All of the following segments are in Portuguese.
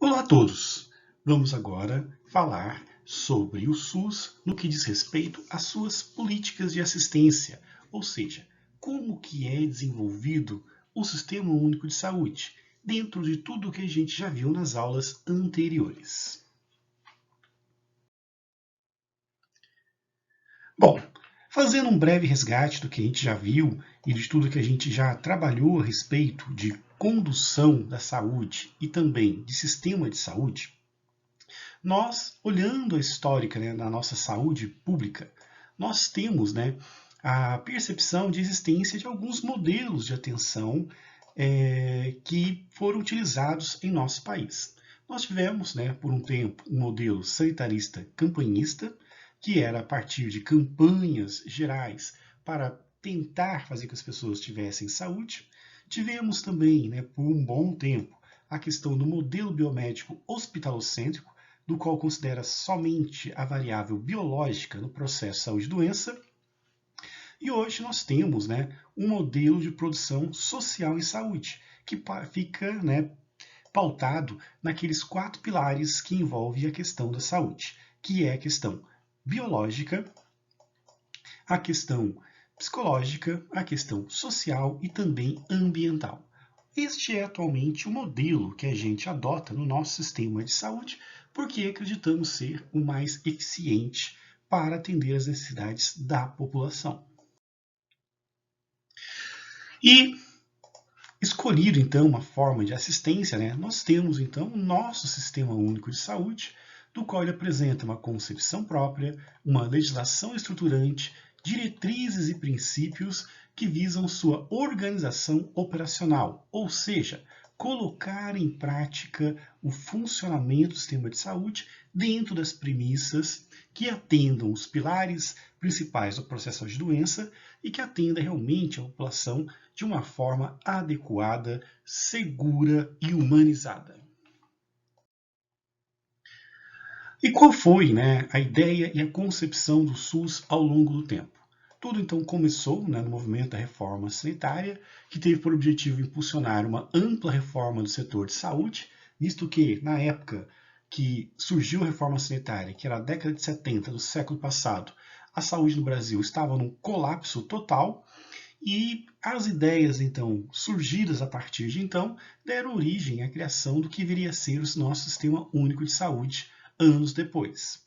Olá a todos! Vamos agora falar sobre o SUS no que diz respeito às suas políticas de assistência, ou seja, como que é desenvolvido o Sistema Único de Saúde, dentro de tudo que a gente já viu nas aulas anteriores. Bom, fazendo um breve resgate do que a gente já viu e de tudo que a gente já trabalhou a respeito de condução da saúde e também de sistema de saúde, nós, olhando a histórica, da nossa saúde pública, nós temos, a percepção de existência de alguns modelos de atenção que foram utilizados em nosso país. Nós tivemos, por um tempo, um modelo sanitarista campanhista, que era a partir de campanhas gerais para tentar fazer com que as pessoas tivessem saúde. Tivemos também, por um bom tempo, a questão do modelo biomédico hospitalocêntrico, do qual considera somente a variável biológica no processo saúde-doença. E hoje nós temos um modelo de produção social em saúde, que fica pautado naqueles 4 pilares que envolvem a questão da saúde, que é a questão biológica, a questão psicológica, a questão social e também ambiental. Este é atualmente o modelo que a gente adota no nosso sistema de saúde, porque acreditamos ser o mais eficiente para atender às necessidades da população. E escolhido então uma forma de assistência, nós temos então o nosso Sistema Único de Saúde, do qual ele apresenta uma concepção própria, uma legislação estruturante, diretrizes e princípios que visam sua organização operacional, ou seja, colocar em prática o funcionamento do sistema de saúde dentro das premissas que atendam os pilares principais do processo de doença e que atenda realmente a população de uma forma adequada, segura e humanizada. E qual foi a ideia e a concepção do SUS ao longo do tempo? Tudo então começou no movimento da reforma sanitária, que teve por objetivo impulsionar uma ampla reforma do setor de saúde, visto que na época que surgiu a reforma sanitária, que era a década de 70 do século passado, a saúde no Brasil estava num colapso total, e as ideias, então, surgidas a partir de então, deram origem à criação do que viria a ser o nosso Sistema Único de Saúde anos depois.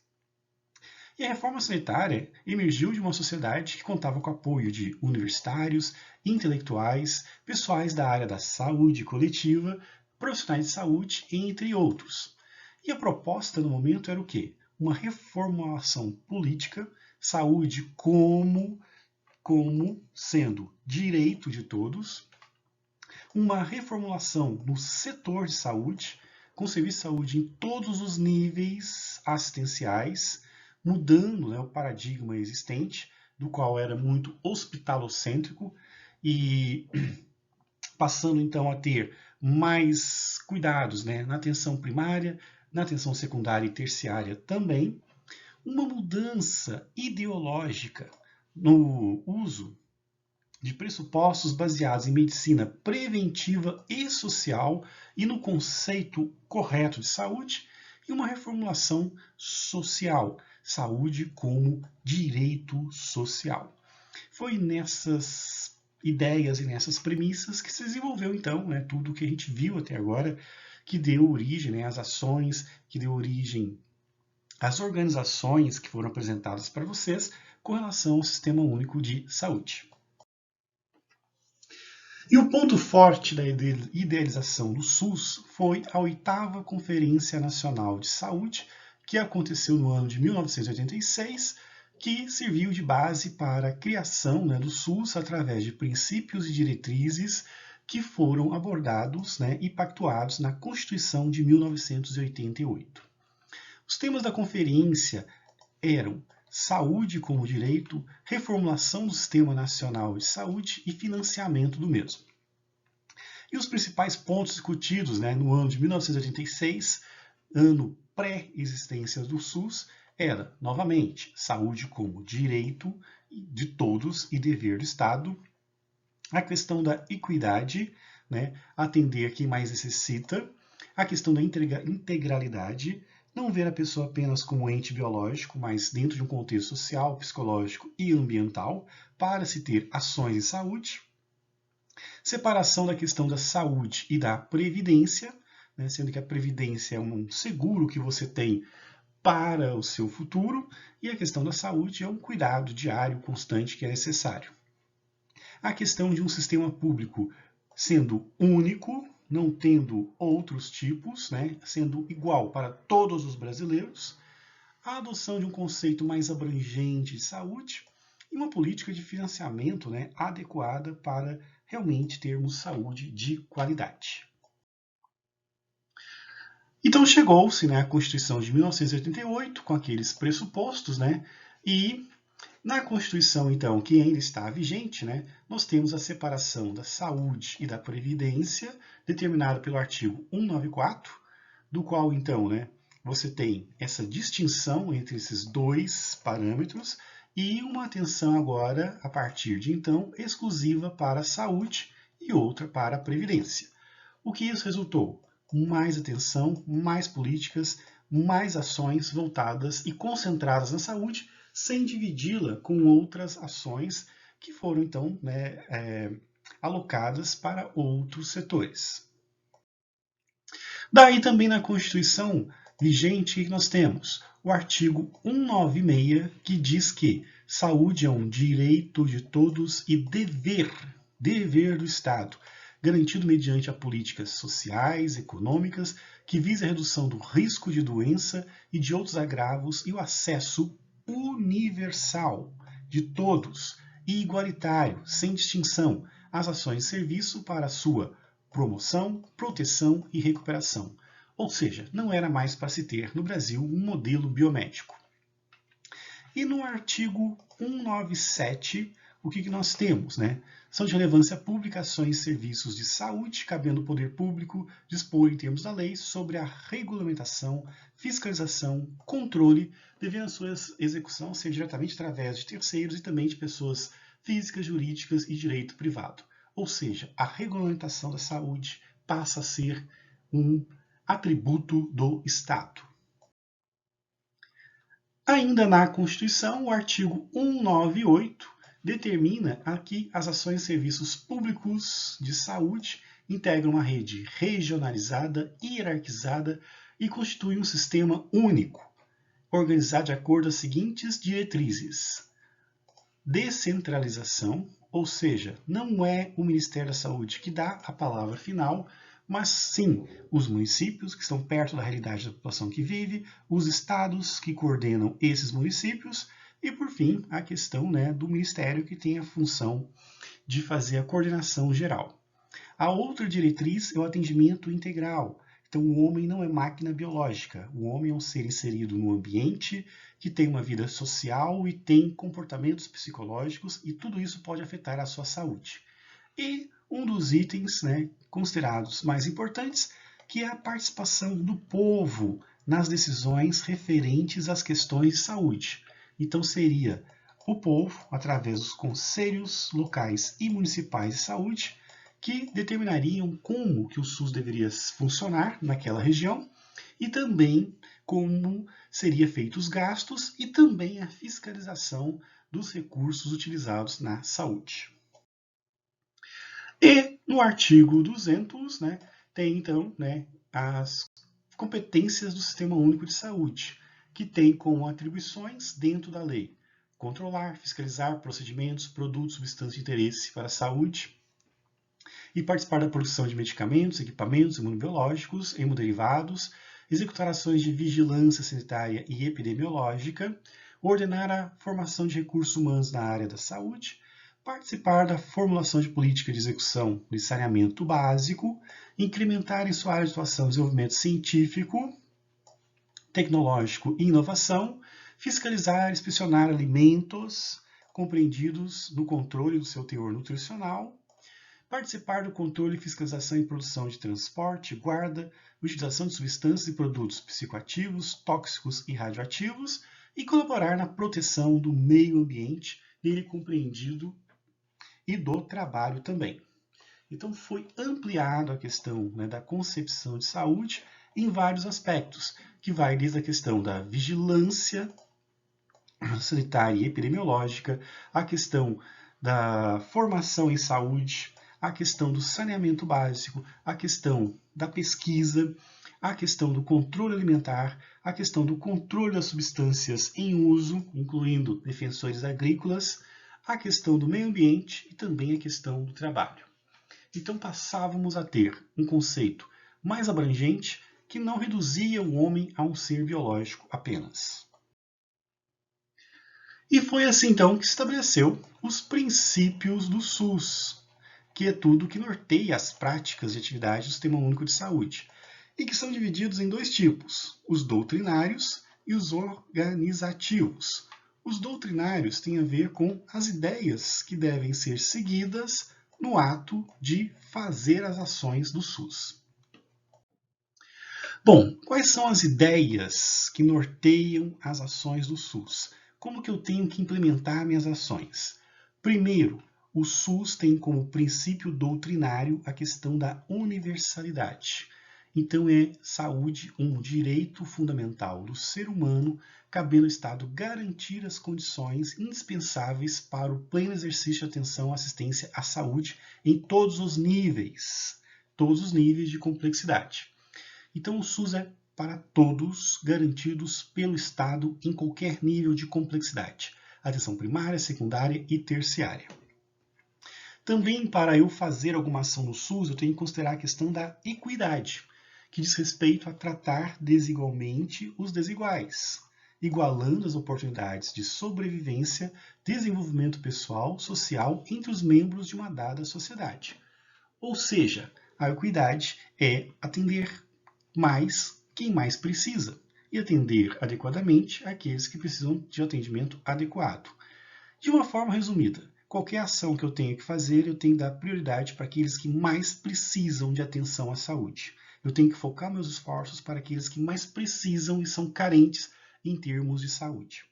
E a reforma sanitária emergiu de uma sociedade que contava com o apoio de universitários, intelectuais, pessoais da área da saúde coletiva, profissionais de saúde, entre outros. E a proposta no momento era o quê? Uma reformulação política, saúde como sendo direito de todos, uma reformulação no setor de saúde, com serviço de saúde em todos os níveis assistenciais, mudando o paradigma existente, do qual era muito hospitalocêntrico, e passando então a ter mais cuidados na atenção primária, na atenção secundária e terciária também, uma mudança ideológica no uso de pressupostos baseados em medicina preventiva e social e no conceito correto de saúde, e uma reformulação social, saúde como direito social. Foi nessas ideias e nessas premissas que se desenvolveu então tudo o que a gente viu até agora, que deu origem às ações, que deu origem às organizações que foram apresentadas para vocês com relação ao Sistema Único de Saúde. E o ponto forte da idealização do SUS foi a 8ª Conferência Nacional de Saúde, que aconteceu no ano de 1986, que serviu de base para a criação do SUS através de princípios e diretrizes que foram abordados e pactuados na Constituição de 1988. Os temas da conferência eram saúde como direito, reformulação do Sistema Nacional de Saúde e financiamento do mesmo. E os principais pontos discutidos no ano de 1986, ano pré-existência do SUS, era, novamente, saúde como direito de todos e dever do Estado, a questão da equidade, atender quem mais necessita, a questão da integralidade, não ver a pessoa apenas como ente biológico, mas dentro de um contexto social, psicológico e ambiental, para se ter ações de saúde. Separação da questão da saúde e da previdência, né, sendo que a previdência é um seguro que você tem para o seu futuro, e a questão da saúde é um cuidado diário, constante, que é necessário. A questão de um sistema público sendo único, não tendo outros tipos, né, sendo igual para todos os brasileiros, a adoção de um conceito mais abrangente de saúde e uma política de financiamento, né, adequada para realmente termos saúde de qualidade. Então chegou-se, né, à Constituição de 1988 com aqueles pressupostos, né, e na Constituição, então, que ainda está vigente, né, nós temos a separação da saúde e da previdência, determinada pelo artigo 194, do qual, então, né, você tem essa distinção entre esses dois parâmetros e uma atenção agora, a partir de então, exclusiva para a saúde e outra para a previdência. O que isso resultou? Mais atenção, mais políticas, mais ações voltadas e concentradas na saúde, sem dividi-la com outras ações que foram, então, né, alocadas para outros setores. Daí também na Constituição vigente que nós temos o artigo 196, que diz que saúde é um direito de todos e dever do Estado, garantido mediante a políticas sociais, econômicas, que visa a redução do risco de doença e de outros agravos e o acesso universal de todos e igualitário, sem distinção, às ações de serviço para a sua promoção, proteção e recuperação. Ou seja, não era mais para se ter no Brasil um modelo biomédico. E no artigo 197, o que nós temos, né? São de relevância pública ações e serviços de saúde, cabendo ao poder público dispor, em termos da lei, sobre a regulamentação, fiscalização, controle, devendo a sua execução ser diretamente através de terceiros e também de pessoas físicas, jurídicas e direito privado. Ou seja, a regulamentação da saúde passa a ser um atributo do Estado. Ainda na Constituição, o artigo 198 determina que as ações e serviços públicos de saúde integram uma rede regionalizada, hierarquizada e constituem um sistema único, organizado de acordo às seguintes diretrizes: descentralização, ou seja, não é o Ministério da Saúde que dá a palavra final, mas sim os municípios que estão perto da realidade da população que vive, os estados que coordenam esses municípios e, por fim, a questão, né, do Ministério que tem a função de fazer a coordenação geral. A outra diretriz é o atendimento integral. Então, o homem não é máquina biológica. O homem é um ser inserido no ambiente, que tem uma vida social e tem comportamentos psicológicos, e tudo isso pode afetar a sua saúde. E um dos itens, né, considerados mais importantes, que é a participação do povo nas decisões referentes às questões de saúde. Então, seria o povo, através dos conselhos locais e municipais de saúde, que determinariam como que o SUS deveria funcionar naquela região e também como seria feito os gastos e também a fiscalização dos recursos utilizados na saúde. E no artigo 200, né, tem então, né, as competências do Sistema Único de Saúde, que tem como atribuições dentro da lei controlar, fiscalizar procedimentos, produtos, substâncias de interesse para a saúde e participar da produção de medicamentos, equipamentos imunobiológicos, hemoderivados, executar ações de vigilância sanitária e epidemiológica, ordenar a formação de recursos humanos na área da saúde, participar da formulação de política de execução de saneamento básico, incrementar em sua área de atuação desenvolvimento científico, tecnológico e inovação, fiscalizar e inspecionar alimentos compreendidos no controle do seu teor nutricional, participar do controle, fiscalização e produção de transporte, guarda, utilização de substâncias e produtos psicoativos, tóxicos e radioativos e colaborar na proteção do meio ambiente, nele compreendido, e do trabalho também. Então foi ampliado a questão, né, da concepção de saúde em vários aspectos, que vai desde a questão da vigilância sanitária e epidemiológica, a questão da formação em saúde, a questão do saneamento básico, a questão da pesquisa, a questão do controle alimentar, a questão do controle das substâncias em uso, incluindo defensores agrícolas, a questão do meio ambiente e também a questão do trabalho. Então passávamos a ter um conceito mais abrangente que não reduzia o homem a um ser biológico apenas. E foi assim então que estabeleceu os princípios do SUS, que é tudo que norteia as práticas de atividade do Sistema Único de Saúde, e que são divididos em dois tipos, os doutrinários e os organizativos. Os doutrinários têm a ver com as ideias que devem ser seguidas no ato de fazer as ações do SUS. Bom, quais são as ideias que norteiam as ações do SUS? Como que eu tenho que implementar minhas ações? Primeiro, o SUS tem como princípio doutrinário a questão da universalidade. Então, é saúde um direito fundamental do ser humano, cabendo ao Estado garantir as condições indispensáveis para o pleno exercício de atenção e assistência à saúde em todos os níveis de complexidade. Então, o SUS é para todos, garantidos pelo Estado em qualquer nível de complexidade. Atenção primária, secundária e terciária. Também, para eu fazer alguma ação no SUS, eu tenho que considerar a questão da equidade, que diz respeito a tratar desigualmente os desiguais, igualando as oportunidades de sobrevivência, desenvolvimento pessoal, social entre os membros de uma dada sociedade. Ou seja, a equidade é atender mais quem mais precisa e atender adequadamente aqueles que precisam de atendimento adequado. De uma forma resumida, qualquer ação que eu tenha que fazer, eu tenho que dar prioridade para aqueles que mais precisam de atenção à saúde. Eu tenho que focar meus esforços para aqueles que mais precisam e são carentes em termos de saúde.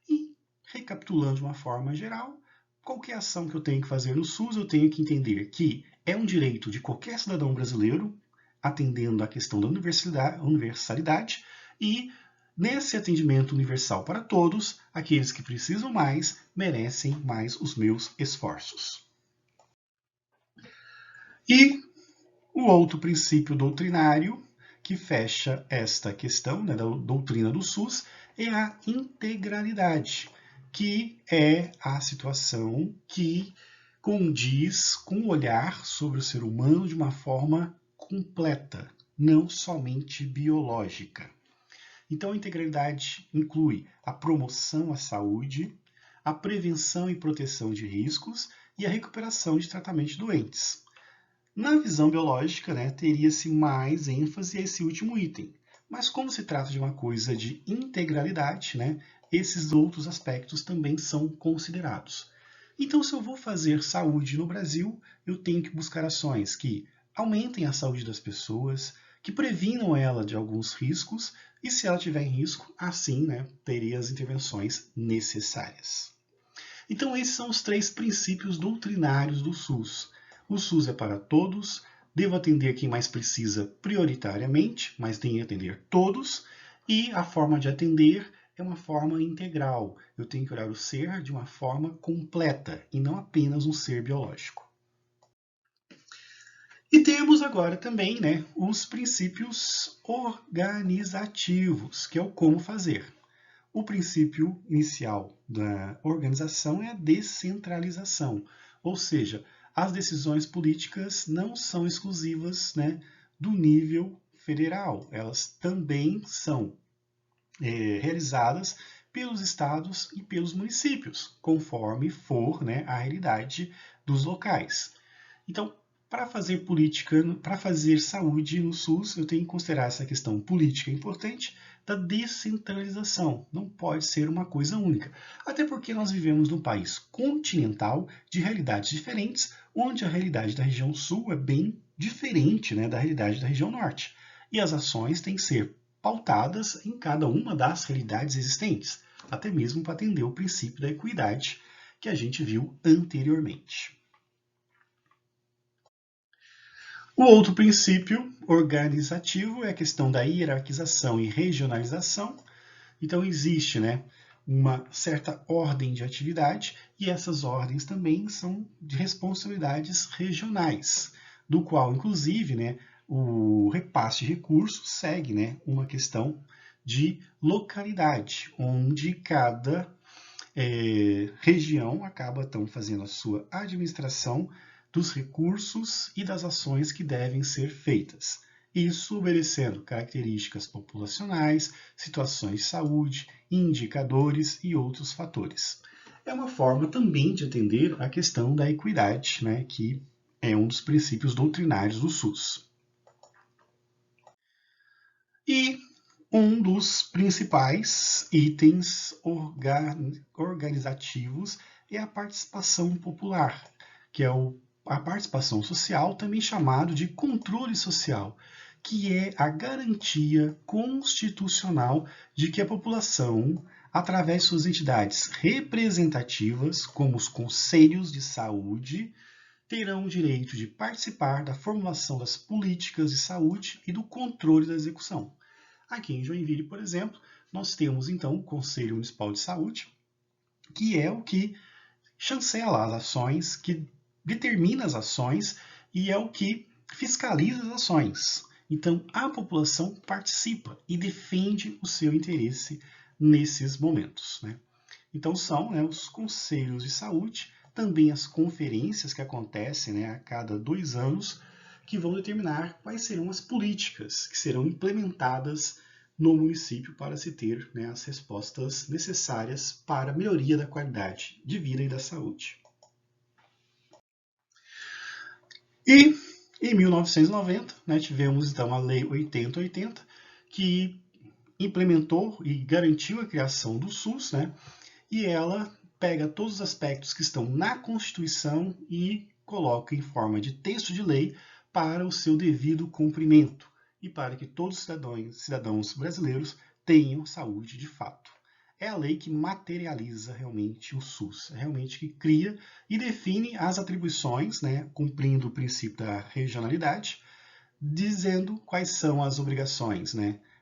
E, recapitulando de uma forma geral, qualquer ação que eu tenho que fazer no SUS, eu tenho que entender que é um direito de qualquer cidadão brasileiro, atendendo à questão da universalidade, e nesse atendimento universal para todos, aqueles que precisam mais merecem mais os meus esforços. E o outro princípio doutrinário que fecha esta questão, né, da doutrina do SUS é a integralidade, que é a situação que condiz com o olhar sobre o ser humano de uma forma completa, não somente biológica. Então, a integralidade inclui a promoção à saúde, a prevenção e proteção de riscos e a recuperação de tratamento de doentes. Na visão biológica, né, teria-se mais ênfase a esse último item, mas como se trata de uma coisa de integralidade, né, esses outros aspectos também são considerados. Então, se eu vou fazer saúde no Brasil, eu tenho que buscar ações que aumentem a saúde das pessoas, que previnam ela de alguns riscos, e se ela tiver em risco, assim, né, teria as intervenções necessárias. Então, esses são os três princípios doutrinários do SUS. O SUS é para todos, devo atender quem mais precisa prioritariamente, mas tenho que atender todos, e a forma de atender é uma forma integral. Eu tenho que olhar o ser de uma forma completa e não apenas um ser biológico. E temos agora também, né, os princípios organizativos, que é o como fazer. O princípio inicial da organização é a descentralização, ou seja, as decisões políticas não são exclusivas, né, do nível federal, elas também são realizadas pelos estados e pelos municípios, conforme for, né, a realidade dos locais. Então, para fazer política, para fazer saúde no SUS, eu tenho que considerar essa questão política importante da descentralização. Não pode ser uma coisa única. Até porque nós vivemos num país continental de realidades diferentes, onde a realidade da região sul é bem diferente, né, da realidade da região norte. E as ações têm que ser pautadas em cada uma das realidades existentes, até mesmo para atender o princípio da equidade que a gente viu anteriormente. O outro princípio organizativo é a questão da hierarquização e regionalização. Então, existe, né, uma certa ordem de atividade e essas ordens também são de responsabilidades regionais, do qual, inclusive, né, o repasse de recursos segue, né, uma questão de localidade, onde cada região acaba então fazendo a sua administração dos recursos e das ações que devem ser feitas. Isso obedecendo características populacionais, situações de saúde, indicadores e outros fatores. É uma forma também de atender a questão da equidade, né, que é um dos princípios doutrinários do SUS. E um dos principais itens organizativos é a participação popular, que é a participação social, também chamado de controle social, que é a garantia constitucional de que a população, através de suas entidades representativas, como os conselhos de saúde, terão o direito de participar da formulação das políticas de saúde e do controle da execução. Aqui em Joinville, por exemplo, nós temos então o Conselho Municipal de Saúde, que é o que chancela as ações, que determina as ações e é o que fiscaliza as ações. Então, a população participa e defende o seu interesse nesses momentos, né? Então, são, né, os conselhos de saúde, também as conferências que acontecem, né, a cada 2 anos, que vão determinar quais serão as políticas que serão implementadas no município para se ter, né, as respostas necessárias para a melhoria da qualidade de vida e da saúde. E em 1990, né, tivemos então a Lei 8080, que implementou e garantiu a criação do SUS, né, e ela pega todos os aspectos que estão na Constituição e coloca em forma de texto de lei para o seu devido cumprimento e para que todos os cidadãos brasileiros tenham saúde de fato. É a lei que materializa realmente o SUS, é realmente que cria e define as atribuições, né, cumprindo o princípio da regionalidade, dizendo quais são as obrigações, né,